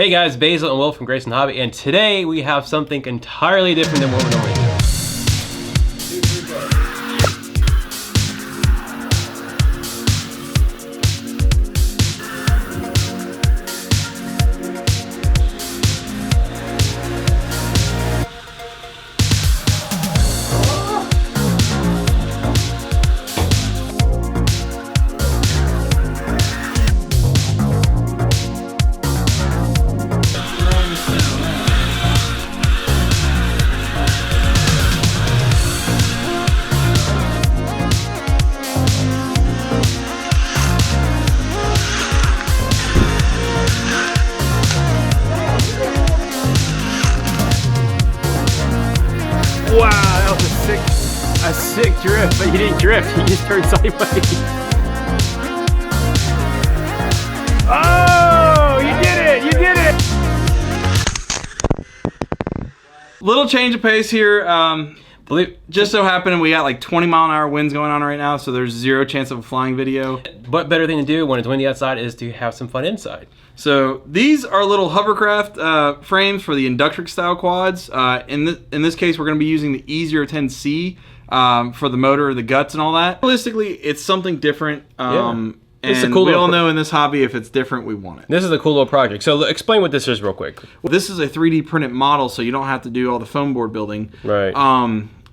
Hey guys, Basil and Will from Grayson Hobby, and today we have something entirely different than what we normally do. Wow, that was a sick drift, but you didn't drift, you just turned sideways. Oh, you did it! Little change of pace here. Just so happened we got like 20-mile-an-hour winds going on right now, so there's zero chance of a flying video. What better thing to do when it's windy outside is to have some fun inside. So these are little Hovercraft frames for the Inductrix style quads. In this case, we're going to be using the E010C for the motor, the guts, and all that. Realistically, it's something different. And cool we all know in this hobby, if it's different, we want it. This is a cool little project. So explain what this is real quick. Well, this is a 3D printed model, so you don't have to do all the foam board building. Right.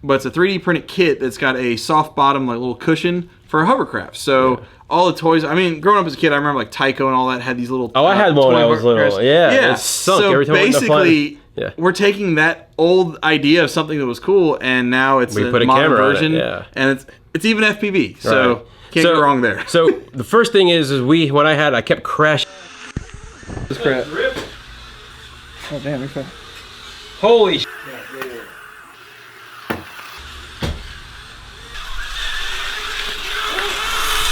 But it's a 3D printed kit that's got a soft bottom, like little cushion for a hovercraft. So all the toys, I mean, growing up as a kid, I remember like Tyco and all that had these little. Oh, I had one when I was little. Yeah. It sunk so every time basically, we're taking that old idea of something that was cool, and now it's a modern version, and it's even FPV. So can't go wrong there. So the first thing is when I kept crashing. This crap. Oh damn! Look at that. Holy shit.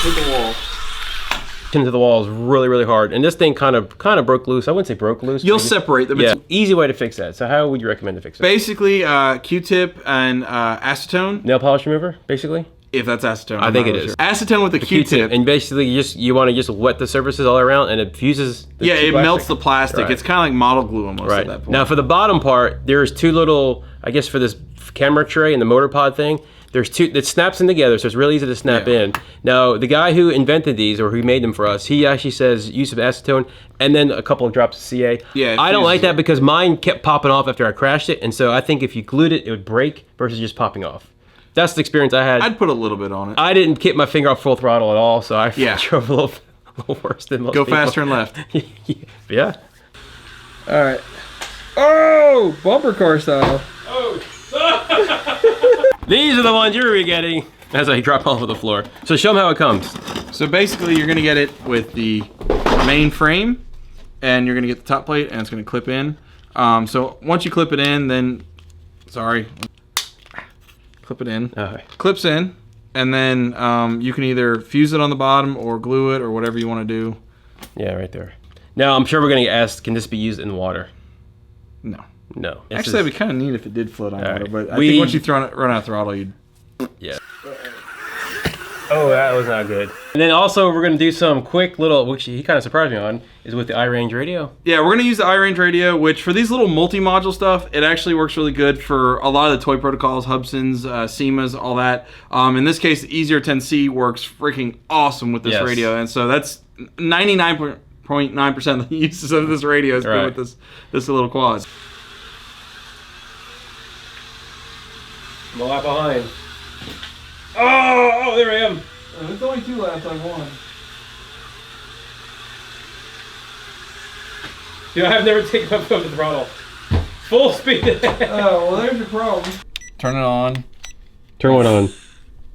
Hit the wall. Into the wall is really hard, and this thing kind of broke loose. I wouldn't say broke loose. You'll separate them. Yeah, easy way to fix that. So how would you recommend to fix it? Basically, Q-tip and acetone. Nail polish remover, basically. If that's acetone, I think it is. Acetone with a Q-tip, and basically you want to just wet the surfaces all around, and it fuses. It melts the plastic. It's kind of like model glue almost at that point. Now for the bottom part, there's two little, I guess for this camera tray and the motor pod thing. There's two that snaps in together, so it's really easy to snap in. Now, the guy who invented these, or who made them for us, he actually says use of acetone and then a couple of drops of CA. Yeah, I don't like that because mine kept popping off after I crashed it, and so I think if you glued it, it would break versus just popping off. That's the experience I had. I'd put a little bit on it. I didn't keep my finger off full throttle at all, so I drove a little worse than most people. Go faster and left. Yeah. All right. Oh, bumper car style. Oh. These are the ones you're getting as I drop off of the floor. So show them how it comes. So basically you're gonna get it with the main frame, and you're gonna get the top plate, and it's gonna clip in. So once you clip it in, then, clip it in. Clips in, and then you can either fuse it on the bottom or glue it or whatever you wanna do. Yeah, right there. Now I'm sure we're gonna ask, can this be used in water? No. No. Actually, that'd be kind of neat if it did float on water, but I think once you run out of throttle, you'd... Yeah. Oh, that was not good. And then also, we're going to do some quick little, which he kind of surprised me on, is with the IRange Radio. Yeah, we're going to use the IRange Radio, which for these little multi-module stuff, it actually works really good for a lot of the toy protocols, Hubsons, SEMAs, all that. In this case, the E010C works freaking awesome with this radio, and so that's 99.9% of the uses of this radio is good with this little quad. I'm a lap behind. Oh, there I am. It's only 2 laps, I won. Dude, I've never taken my foot off the throttle. Full speed. Oh, well, there's your problem. Turn it on. Turn what on?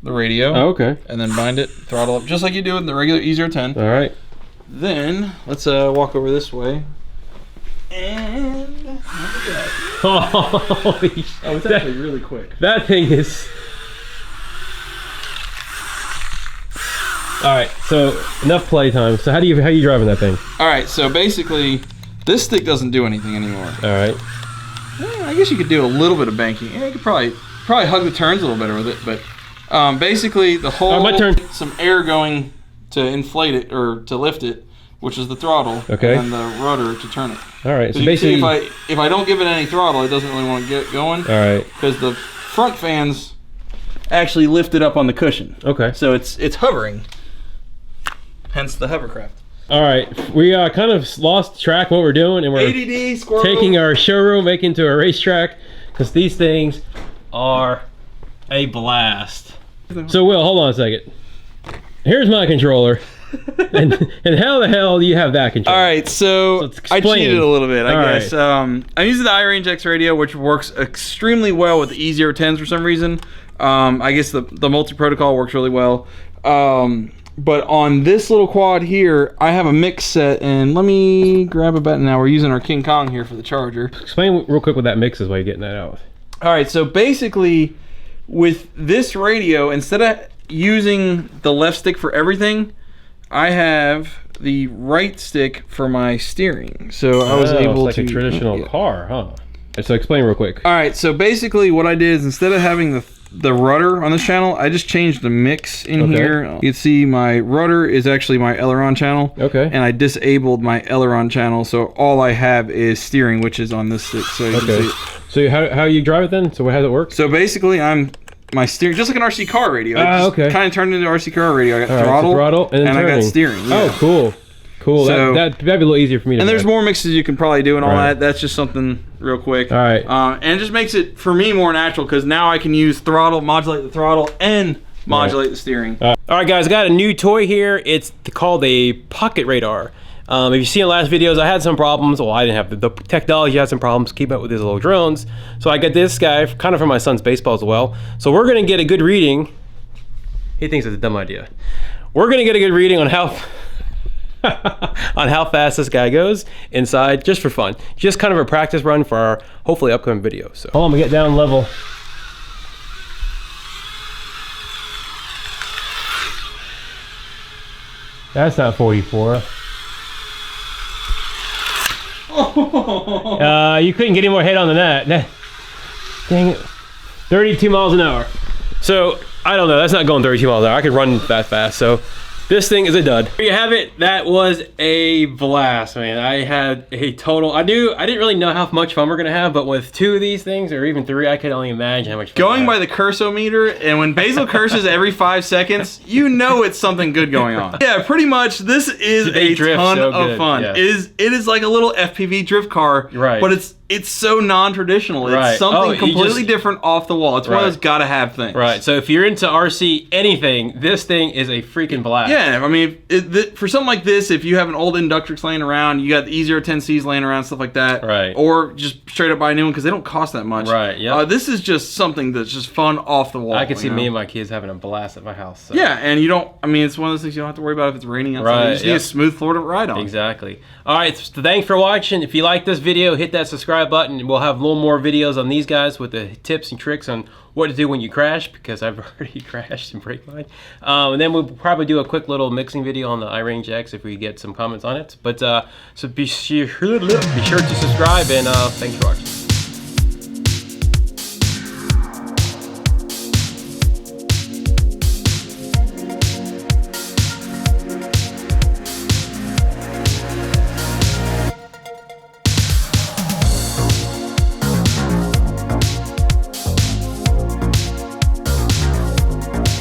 The radio. Oh, okay. And then bind it, throttle up, just like you do with the regular E010. All right. Then, let's walk over this way. And look at that. Holy shit. Oh, it's actually really quick. That thing is... All right, so enough playtime. So how you driving that thing? All right, so basically, this stick doesn't do anything anymore. All right. I guess you could do a little bit of banking. Yeah, you could probably hug the turns a little better with it, but basically the whole my turn. Some air going to inflate it or to lift it, which is the throttle, Okay. and the rudder to turn it. All right. So you can see basically, if I don't give it any throttle, it doesn't really want to get going. all right. Because the front fans actually lift it up on the cushion. Okay. So it's hovering. Hence the Hovercraft. All right. We kind of lost track what we're doing, and we're ADD squirrel. taking our showroom, making to a racetrack, because these things are a blast. So Will, hold on a second. Here's my controller. and how the hell do you have that controller? All right, so I explain. cheated a little bit, I All guess. I'm using the IRange Radio, which works extremely well with the E010s for some reason. I guess the multi-protocol works really well. But on this little quad here, I have a mix set, and let me grab a button now. We're using our King Kong here for the charger. Explain real quick what that mix is while you're getting that out. All right, so basically, with this radio, instead of using the left stick for everything, I have the right stick for my steering. So I was able it's to... like a traditional car, huh? So explain real quick. All right, so basically what I did is instead of having the rudder on this channel, I just changed the mix in here. You can see my rudder is actually my aileron channel. Okay. And I disabled my aileron channel, so all I have is steering, which is on this stick. So you can see. So how you drive it then? So how does it work? So basically my steering, just like an RC car radio. Okay. Kind of turned into RC car radio. I got All right, throttle, so throttle, and then I got turning. steering. Oh, Yeah. cool. Cool. So- That'd be a little easier for me to And there's drive. more mixes you can probably do and all Right. that. That's just something real quick. All right. And it just makes it, for me, more natural because now I can use throttle, modulate the throttle, and modulate the steering. All right, guys, I got a new toy here. It's called a pocket radar. If you see in the last videos, I had some problems. Well, I didn't have the technology. Had some problems keeping up with these little drones. So I got this guy, kind of for my son's baseball as well. So we're gonna get a good reading. He thinks it's a dumb idea. We're gonna get a good reading on how on how fast this guy goes inside, just for fun. Just kind of a practice run for our hopefully upcoming video. So hold on, we get down level. That's not 44. You couldn't get any more head on than that. Dang it. 32 miles an hour. So, I don't know. That's not going 32 miles an hour. I could run that fast. So, this thing is a dud. There you have it. That was a blast, man. I had a total... I didn't really know how much fun we're going to have, but with 2 of these things, or even 3, I could only imagine how much fun Going by the cursometer, and when Basil curses every 5 seconds, you know it's something good going on. Yeah, pretty much. This is They a drift ton so of good, fun. yeah. It is like a little FPV drift car, Right. but it's so non-traditional. It's Right. something You completely just- different off the wall. It's one of Right. those gotta-have things. Right, so if you're into RC anything, this thing is a freaking blast. Yeah, I mean, for something like this, if you have an old Inductrix laying around, you got the E010Cs laying around, stuff like that. Right. Or just straight up buy a new one because they don't cost that much. Right, yeah. This is just something that's just fun off the wall. I could see you know? me and my kids having a blast at my house. So. Yeah, and you don't, I mean, it's one of those things you don't have to worry about if it's raining outside. Right, You just need yeah. a smooth floor to ride on. Exactly. All right, so thanks for watching. If you like this video, hit that subscribe button. We'll have a little more videos on these guys with the tips and tricks on what to do when you crash, because I've already crashed and break mine. And then we'll probably do a quick little mixing video on the iRange X if we get some comments on it. But so be sure to subscribe, and thanks for watching.